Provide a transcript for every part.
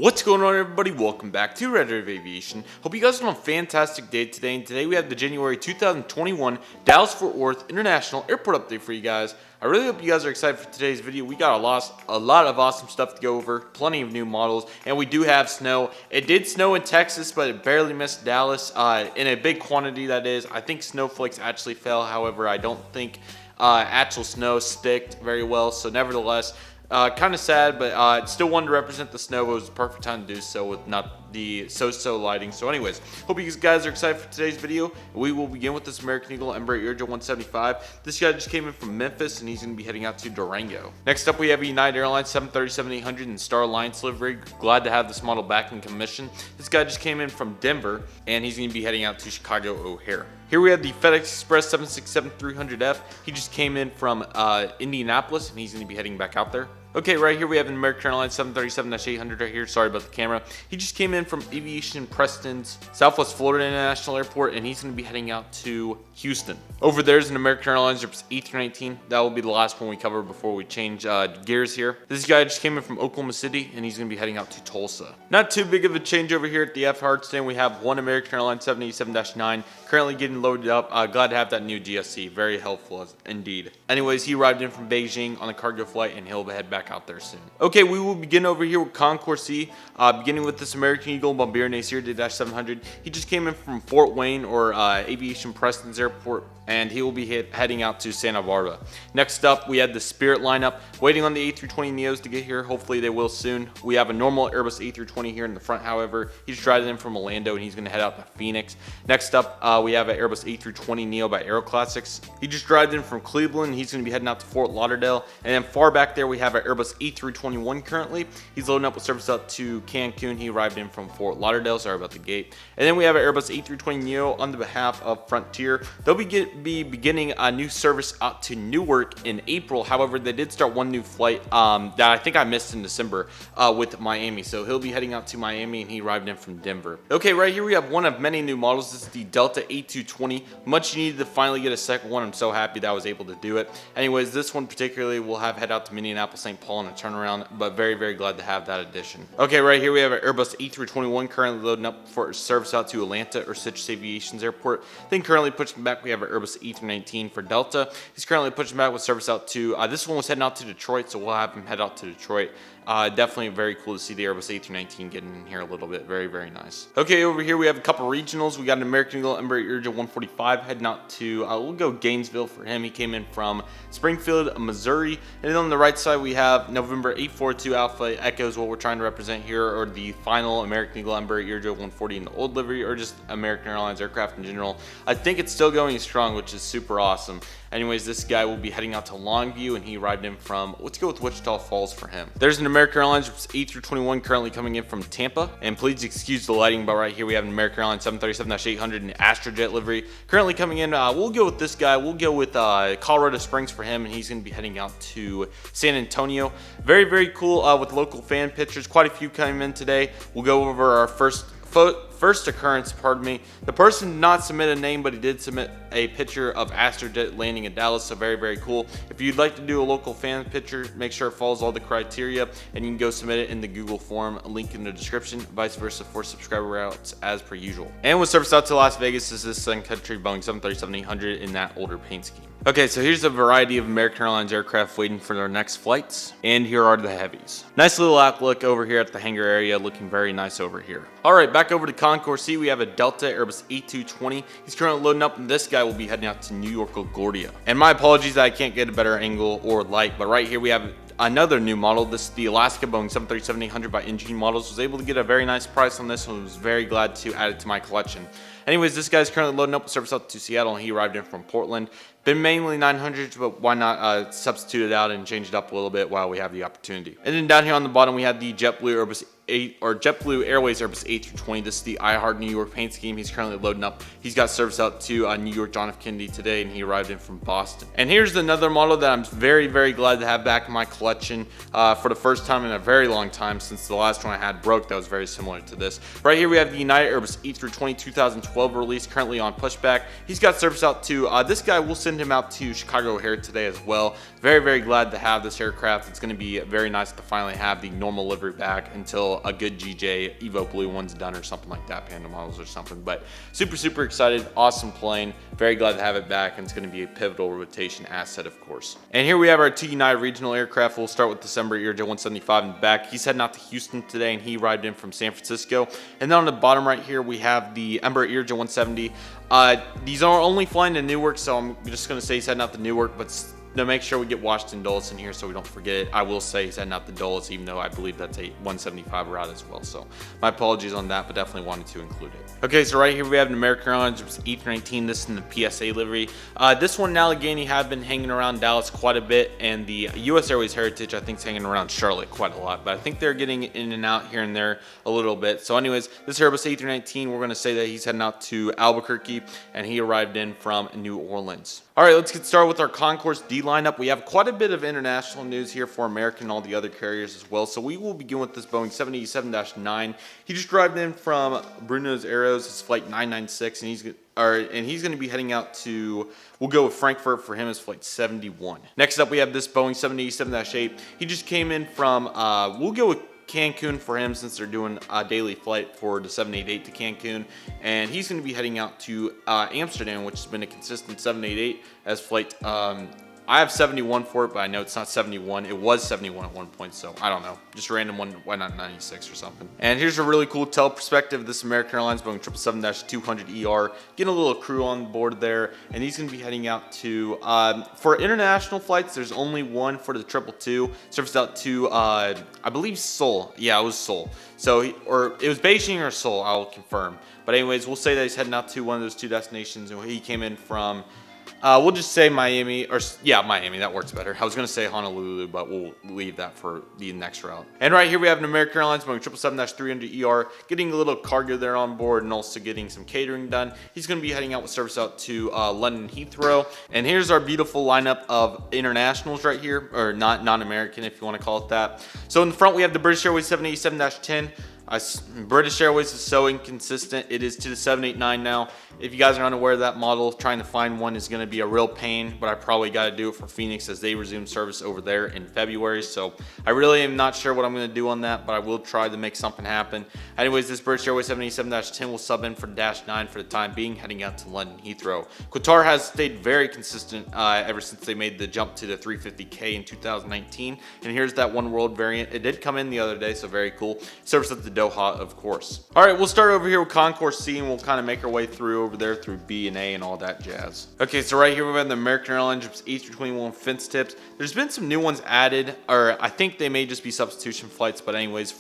What's going on, everybody? Welcome back to Redriveraviation. Hope you guys are on a fantastic day today. And today we have the January 2021 Dallas-Fort Worth International Airport update for you guys. I really hope you guys are excited for today's video. We got a lot of awesome stuff to go over, plenty of new models, and we do have snow. It did snow in Texas, but it barely missed Dallas in a big quantity, that is. I think snowflakes actually fell. However, I don't think actual snow sticked very well. So nevertheless, kind of sad, but still wanted to represent the snow. It was the perfect time to do so with not the so-so lighting. So anyways, hope you guys are excited for today's video. We will begin with this American Eagle Embraer Airjo 175. This guy just came in from Memphis, and he's going to be heading out to Durango. Next up, we have United Airlines 737-800 in Star Alliance livery. Glad to have this model back in commission. This guy just came in from Denver, and he's going to be heading out to Chicago O'Hare. Here we have the FedEx Express 767-300F. He just came in from Indianapolis, and he's going to be heading back out there. Okay, right here we have an American Airlines 737-800 right here. Sorry about the camera. He just came in from Aviation Preston's Southwest Florida International Airport, and he's going to be heading out to Houston. Over there is an American Airlines A319. That will be the last one we cover before we change gears here. This guy just came in from Oklahoma City, and he's going to be heading out to Tulsa. Not too big of a change over here at the F hard stand. We have one American Airlines 787-9 currently getting loaded up. Glad to have that new GSC. Very helpful indeed. Anyways, he arrived in from Beijing on a cargo flight, and he'll head back out there soon. Okay, we will begin over here with Concourse C, beginning with this American Eagle Bombardier Acer 700. He just came in from Fort Wayne or Aviation Preston's airport, and he will be heading out to Santa Barbara. Next up, we had the Spirit lineup, waiting on the A320neos to get here. Hopefully they will soon. We have a normal Airbus A320 here in the front, however. He's driving in from Orlando, and he's going to head out to Phoenix. Next up, we have an Airbus A320neo by Aeroclassics. He just drove in from Cleveland. He's going to be heading out to Fort Lauderdale. And then far back there, we have an Airbus A321 currently. He's loading up with service out to Cancun. He arrived in from Fort Lauderdale. Sorry about the gate. And then we have an Airbus A320neo on the behalf of Frontier. They'll be beginning a new service out to Newark in April. However, they did start one new flight that I think I missed in December with Miami. So he'll be heading out to Miami, and he arrived in from Denver. Okay, right here we have one of many new models. This is the Delta A220. Much needed to finally get a second one. I'm so happy that I was able to do it. Anyways, this one particularly will have head out to Minneapolis, St. Paul on a turnaround, but very, very glad to have that addition. Okay, right here we have an Airbus A321 currently loading up for service out to Atlanta or Citrus Aviation's airport. Then currently pushing back, we have an Airbus A319 for Delta. He's currently pushing back with service out to, this one was heading out to Detroit, so we'll have him head out to Detroit. Definitely very cool to see the Airbus A319 getting in here a little bit. Very, very nice. Okay, over here we have a couple regionals. We got an American Eagle Embraer Airjo 145 heading out to, we'll go Gainesville for him. He came in from Springfield, Missouri. And then on the right side we have November 842 Alpha Echoes. What we're trying to represent here are the final American Eagle Embraer Airjo 140 in the old livery, or just American Airlines aircraft in general. I think it's still going strong, which is super awesome. Anyways, this guy will be heading out to Longview, and he arrived in from, let's go with Wichita Falls for him. There's an American Airlines A321 currently coming in from Tampa, and please excuse the lighting, but right here we have an American Airlines 737-800 in Astrojet livery currently coming in. We'll go with this guy. We'll go with Colorado Springs for him, and he's going to be heading out to San Antonio. Very, very cool with local fan pictures. Quite a few coming in today. We'll go over our first occurrence, pardon me. The person did not submit a name, but he did submit a picture of Astrojet landing in Dallas, so very, very cool. If you'd like to do a local fan picture, make sure it follows all the criteria, and you can go submit it in the Google form, link in the description, vice versa for subscriber routes as per usual. And with service out to Las Vegas, this is Sun Country Boeing 737-800 in that older paint scheme. Okay, so here's a variety of American Airlines aircraft waiting for their next flights, and here are the heavies. Nice little outlook over here at the hangar area, looking very nice over here. All right, back over to Concourse C, we have a Delta Airbus A220. He's currently loading up, and this guy will be heading out to New York LaGuardia. And my apologies that I can't get a better angle or light, but right here we have another new model. This is the Alaska Boeing 737-800 by Engine Models. Was able to get a very nice price on this one. Was very glad to add it to my collection. Anyways, this guy's currently loading up with service out to Seattle, and he arrived in from Portland. Been mainly 900s, but why not substitute it out and change it up a little bit while we have the opportunity. And then down here on the bottom, we have the JetBlue Airbus JetBlue Airways Airbus A320. This is the I Heart New York paint scheme. He's currently loading up. He's got service out to New York John F. Kennedy today, and he arrived in from Boston. And here's another model that I'm very, very glad to have back in my collection for the first time in a very long time, since the last one I had broke that was very similar to this. Right here we have the United Airbus A320 2012 release, currently on pushback. He's got service out to this guy. We'll send him out to Chicago O'Hare today as well. Very, very glad to have this aircraft. It's going to be very nice to finally have the normal livery back until a good GJ Evo Blue one's done or something like that, Panda models or something. But super excited, awesome plane, very glad to have it back, and it's going to be a pivotal rotation asset, of course. And here we have our TU9 regional aircraft. We'll start with December ERJ 175 in the back. He's heading out to Houston today, and he arrived in from San Francisco. And then on the bottom right here, we have the Embraer ERJ 170. These are only flying to Newark, so I'm just going to say he's heading out to Newark, but to make sure we get Washington Dulles in here so we don't forget it, I will say he's heading out the Dulles, even though I believe that's a 175 route as well. So my apologies on that, but definitely wanted to include it. Okay, so right here we have an American Airlines A319. This is in the PSA livery. This one in Allegheny have been hanging around Dallas quite a bit, and the US Airways Heritage I think is hanging around Charlotte quite a lot, but I think they're getting in and out here and there a little bit. So anyways, this Airbus A319, we're going to say that he's heading out to Albuquerque, and he arrived in from New Orleans. All right, let's get started with our Concourse D lineup. We have quite a bit of international news here for American and all the other carriers as well. So we will begin with this Boeing 787-9. He just arrived in from Buenos Aires. It's flight 996, and he's going to be heading out to, we'll go with Frankfurt for him as flight 71. Next up, we have this Boeing 787-8. He just came in from, we'll go with Cancun for him since they're doing a daily flight for the 788 to Cancun, and he's going to be heading out to Amsterdam, which has been a consistent 788 as flight. I have 71 for it, but I know it's not 71. It was 71 at one point, so I don't know. Just a random one. Why not 96 or something? And here's a really cool perspective of this American Airlines Boeing 777-200ER. Getting a little crew on board there, and he's going to be heading out to, for international flights, there's only one for the 222. Surfaced out to, I believe Seoul. Yeah, it was Seoul. So, or it was Beijing or Seoul, I'll confirm. But anyways, we'll say that he's heading out to one of those two destinations, and he came in from, we'll just say Miami, or yeah, Miami, that works better. I was going to say Honolulu, but we'll leave that for the next route. And right here we have an American Airlines Boeing 777-300ER, getting a little cargo there on board and also getting some catering done. He's going to be heading out with service out to London Heathrow. And here's our beautiful lineup of internationals right here, or non-American if you want to call it that. So in the front we have the British Airways 787-10. British Airways is so inconsistent. It is to the 789 now. If you guys are unaware of that model, trying to find one is going to be a real pain, but I probably got to do it for Phoenix as they resume service over there in February. So I really am not sure what I'm going to do on that, but I will try to make something happen. Anyways, this British Airways 787-10 will sub in for Dash 9 for the time being, heading out to London Heathrow. Qatar has stayed very consistent ever since they made the jump to the 350K in 2019. And here's that One World variant. It did come in the other day, so very cool. Service at the Doha, of course. All right, we'll start over here with Concourse C, and we'll kind of make our way through over there through B and A and all that jazz. Okay, so right here we have the American Airlines A321 fence tips. There's been some new ones added, or I think they may just be substitution flights, but anyways,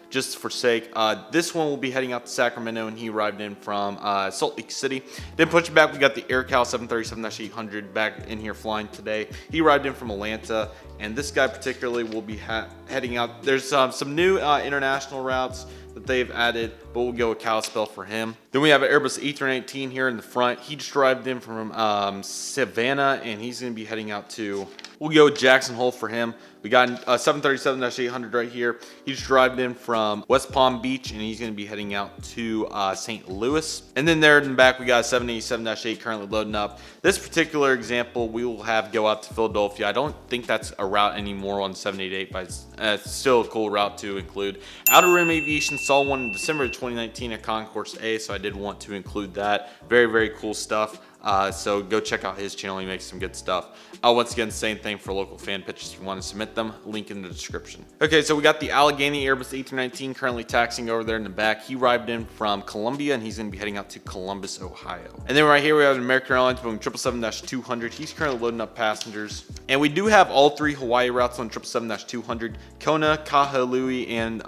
just for sake, this one will be heading out to Sacramento, and he arrived in from Salt Lake City. Then pushing back, we got the AirCal 737-800 back in here flying today. He arrived in from Atlanta, and this guy particularly will be heading out. There's some new international routes that they've added, but we'll go with Kalispell for him. Then we have an Airbus A319 here in the front. He just arrived in from Savannah, and he's going to be heading out to, we'll go with Jackson Hole for him. We got a 737-800 right here. He just arrived in from West Palm Beach, and he's going to be heading out to St. Louis. And then there in the back, we got a 787-8 currently loading up. This particular example, we will have go out to Philadelphia. I don't think that's a route anymore on 788, but it's still a cool route to include. Outer Rim Aviation saw one in December of 2019 at Concourse A, so I did want to include that. Very cool stuff. So go check out his channel. He makes some good stuff. Once again, same thing for local fan pitches if you want to submit them. Link in the description. Okay, so we got the Allegheny Airbus A319 currently taxiing over there in the back. He arrived in from Columbia, and he's going to be heading out to Columbus, Ohio. And then right here we have an American Airlines Boeing 777-200. He's currently loading up passengers. And we do have all three Hawaii routes on 777-200. Kona, Kahului, and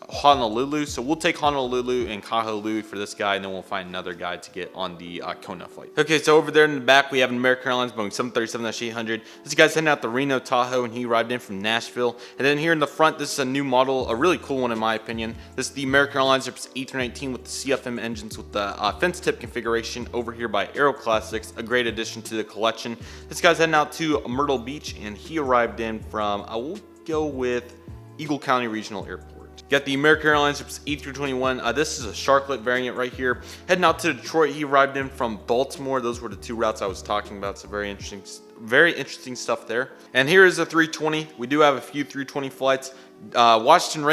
Honolulu. So we'll take Honolulu and Kahului for this guy, and then we'll find another guy to get on the Kona flight. Okay, so over there in the back, we have an American Airlines Boeing 737-800. This guy's heading out to Reno, Tahoe, and he arrived in from Nashville. And then here in the front, this is a new model, a really cool one in my opinion. This is the American Airlines A319 with the CFM engines with the fence tip configuration over here by Aero Classics, a great addition to the collection. This guy's heading out to Myrtle Beach, and he arrived in from, I will go with Eagle County Regional Airport. Got the American Airlines A321. This is a Sharklet variant right here. Heading out to Detroit, he arrived in from Baltimore. Those were the two routes I was talking about. So very interesting stuff there. And here is a 320. We do have a few 320 flights. Washington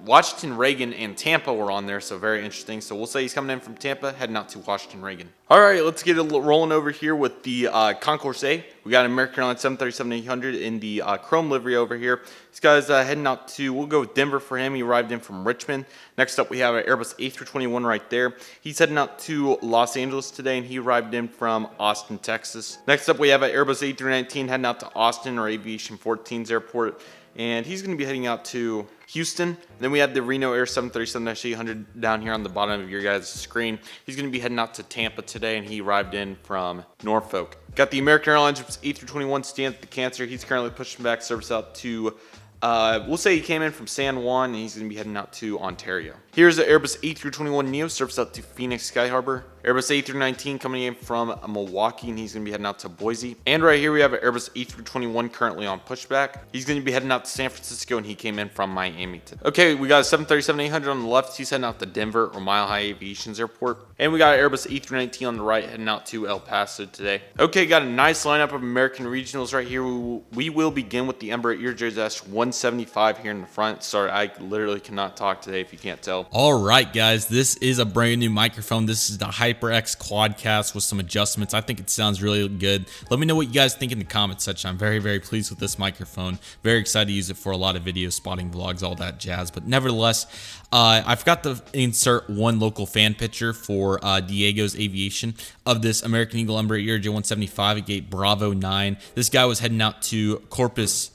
Washington, Reagan, and Tampa were on there, so very interesting. So we'll say he's coming in from Tampa, heading out to Washington, Reagan. All right, let's get it rolling over here with the Concourse A. We got an American Airlines 737-800 in the chrome livery over here. This guy's heading out to, we'll go with Denver for him. He arrived in from Richmond. Next up, we have an Airbus A321 right there. He's heading out to Los Angeles today, and he arrived in from Austin, Texas. Next up, we have an Airbus A319 heading out to Austin or Aviation 14's airport, and he's going to be heading out to Houston. Then we have the Reno Air 737-800 down here on the bottom of your guys' screen. He's going to be heading out to Tampa today, and he arrived in from Norfolk. Got the American Airlines A321 stands at the cancer. He's currently pushing back service out to, we'll say he came in from San Juan, and he's going to be heading out to Ontario. Here's the Airbus A321 Neo, service out to Phoenix Sky Harbor. Airbus A319 coming in from Milwaukee, and he's going to be heading out to Boise. And right here we have an Airbus A321 currently on pushback. He's going to be heading out to San Francisco, and he came in from Miami today. Okay, we got a 737-800 on the left. He's heading out to Denver or Mile High Aviation's airport. And we got an Airbus A319 on the right, heading out to El Paso today. Okay, got a nice lineup of American regionals right here. We will begin with the Embraer ERJ-175 here in the front. Sorry, I literally cannot talk today if you can't tell. All right, guys, this is a brand new microphone. This is the HyperX Quadcast with some adjustments. I think it sounds really good. Let me know what you guys think in the comments section. I'm very, very pleased with this microphone. Very excited to use it for a lot of videos, spotting vlogs, all that jazz. But nevertheless, I forgot to insert one local fan picture for Diego's Aviation of this American Eagle Embraer ERJ-175 at gate Bravo 9. This guy was heading out to Corpus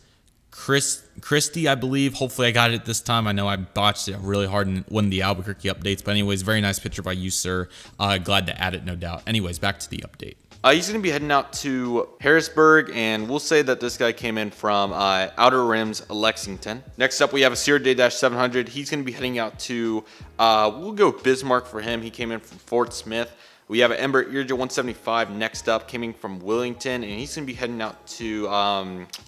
Christi, I believe. Hopefully I got it this time. I know I botched it really hard in one of the Albuquerque updates, but anyways, very nice picture by you, sir. Glad to add it, no doubt. Anyways, back to the update. He's going to be heading out to Harrisburg, and we'll say that this guy came in from Outer Rims, Lexington. Next up, we have a Sierra J-700. He's going to be heading out to, we'll go Bismarck for him. He came in from Fort Smith. We have an Embraer ERJ-175 next up, coming from Wellington, and he's going to be heading out to,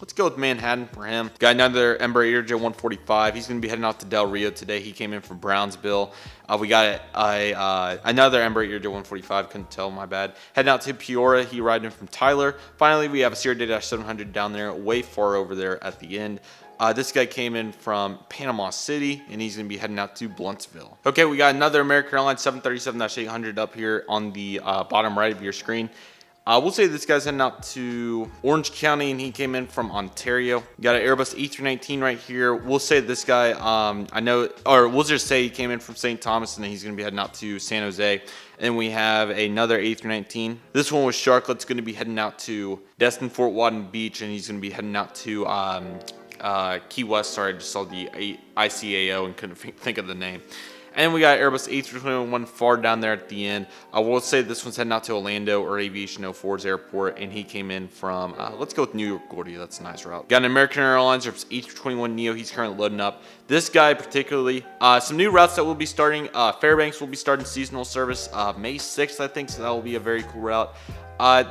let's go with Manhattan for him. Got another Embraer ERJ-145. He's going to be heading out to Del Rio today. He came in from Brownsville. We got another Embraer ERJ-145. Couldn't tell, my bad. Heading out to Peoria. He arrived in from Tyler. Finally, we have a Sierra J-700 down there, way far over there at the end. This guy came in from Panama City, and he's going to be heading out to Bluntsville. Okay, we got another American Airlines 737-800 up here on the bottom right of your screen. We'll say this guy's heading out to Orange County, and he came in from Ontario. Got an Airbus A319 right here. We'll say this guy, we'll just say he came in from St. Thomas, and he's going to be heading out to San Jose. And we have another A319. This one was Shotcut's going to be heading out to Destin Fort Wadden Beach, and he's going to be heading out to Key West. Sorry, I just saw the ICAO and couldn't think of the name. And we got Airbus A321 far down there at the end. I will say this one's heading out to Orlando or Aviation 04's airport, and he came in from, let's go with New York Gordy. That's a nice route. Got an American Airlines A321 Neo. He's currently loading up. This guy particularly, some new routes that will be starting. Fairbanks will be starting seasonal service May 6th, I think, so that will be a very cool route.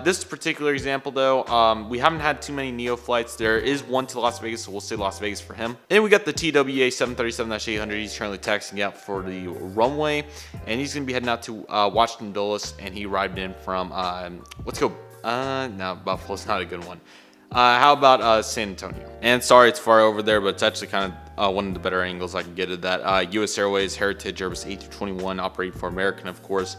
This particular example, though, we haven't had too many Neo flights. There is one to Las Vegas, so we'll say Las Vegas for him. And we got the TWA 737-800. He's currently taxiing out for the runway, and he's going to be heading out to Washington Dulles, and he arrived in from, let's go, no, Buffalo's not a good one. How about San Antonio? And sorry, it's far over there, but it's actually kind of one of the better angles I can get at that. U.S. Airways Heritage Airbus A321, operating for American, of course.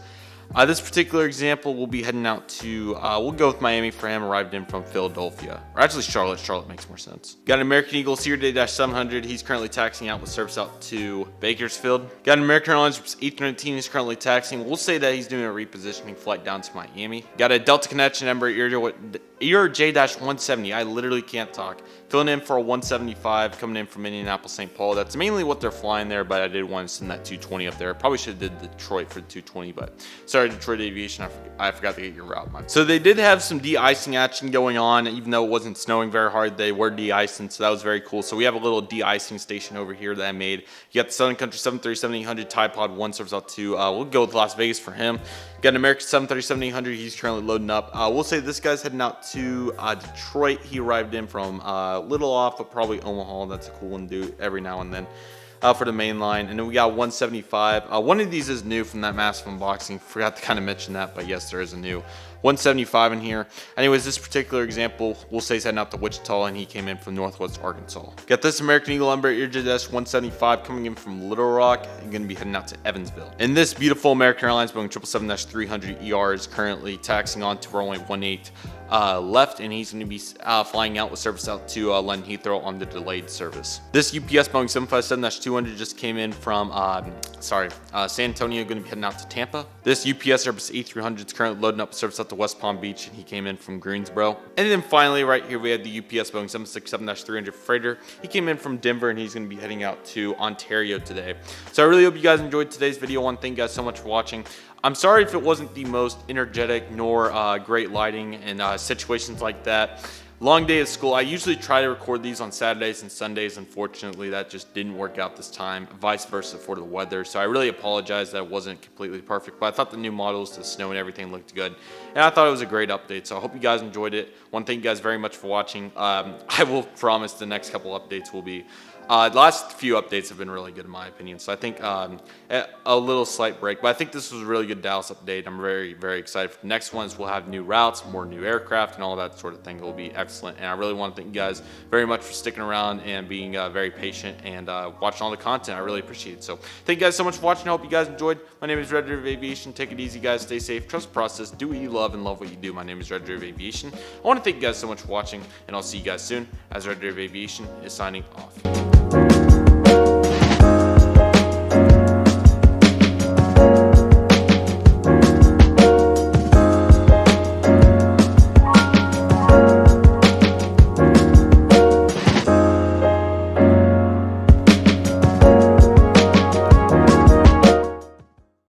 This particular example, we'll be heading out to, we'll go with Miami for him, arrived in from Philadelphia. Or actually Charlotte. Charlotte makes more sense. Got an American Eagle Sierra-700. He's currently taxiing out with service out to Bakersfield. Got an American Airlines A319. He's currently taxiing. We'll say that he's doing a repositioning flight down to Miami. Got a Delta Connection Embraer ERJ-170. I literally can't talk. Filling in for a 175, coming in from Indianapolis, St. Paul. That's mainly what they're flying there, but I did want to send that 220 up there. Probably should have did Detroit for the 220, but sorry, Detroit Aviation, I forgot to get your route, man. So they did have some de-icing action going on, even though it wasn't snowing very hard. They were de-icing, so that was very cool. So we have a little de-icing station over here that I made. You got the Southern Country 737-800 Tide Pod 1 serves out to, we'll go with Las Vegas for him. Got an American 737-800. He's currently loading up. We'll say this guy's heading out to Detroit. He arrived in from little off, but probably Omaha. That's a cool one to do every now and then for the main line. And then we got 175. One of these is new from that massive unboxing. Forgot to kind of mention that, but yes, there is a new 175 in here. Anyways, this particular example, we'll say he's heading out to Wichita, and he came in from Northwest Arkansas. Got this American Eagle Embraer EasyJet 175 coming in from Little Rock and going to be heading out to Evansville. And this beautiful American Airlines Boeing 777-300 ER is currently taxiing on to runway 18 left, and he's going to be flying out with service out to London Heathrow on the delayed service. This UPS Boeing 757-200 just came in from San Antonio, going to be heading out to Tampa. This UPS Airbus A300 is currently loading up service out to West Palm Beach, and he came in from Greensboro. And then finally, right here, we have the UPS Boeing 767-300 freighter. He came in from Denver, and he's going to be heading out to Ontario today. So I really hope you guys enjoyed today's video. I want to thank you guys so much for watching. I'm sorry if it wasn't the most energetic nor great lighting and situations like that. Long day of school. I usually try to record these on Saturdays and Sundays. Unfortunately, that just didn't work out this time. Vice versa for the weather. So I really apologize that it wasn't completely perfect. But I thought the new models, the snow and everything looked good. And I thought it was a great update. So I hope you guys enjoyed it. I want to thank you guys very much for watching. I will promise the next couple updates will be... the last few updates have been really good in my opinion, so I think a little slight break, but I think this was a really good Dallas update. I'm very, very excited for the next ones. We'll have new routes, more new aircraft, and all that sort of thing. It will be excellent, and I really want to thank you guys very much for sticking around and being very patient and watching all the content. I really appreciate it. So thank you guys so much for watching. I hope you guys enjoyed. My name is Redriveraviation. Take it easy, guys. Stay safe. Trust the process. Do what you love and love what you do. My name is Redriveraviation. I want to thank you guys so much for watching, and I'll see you guys soon as Redriveraviation is signing off.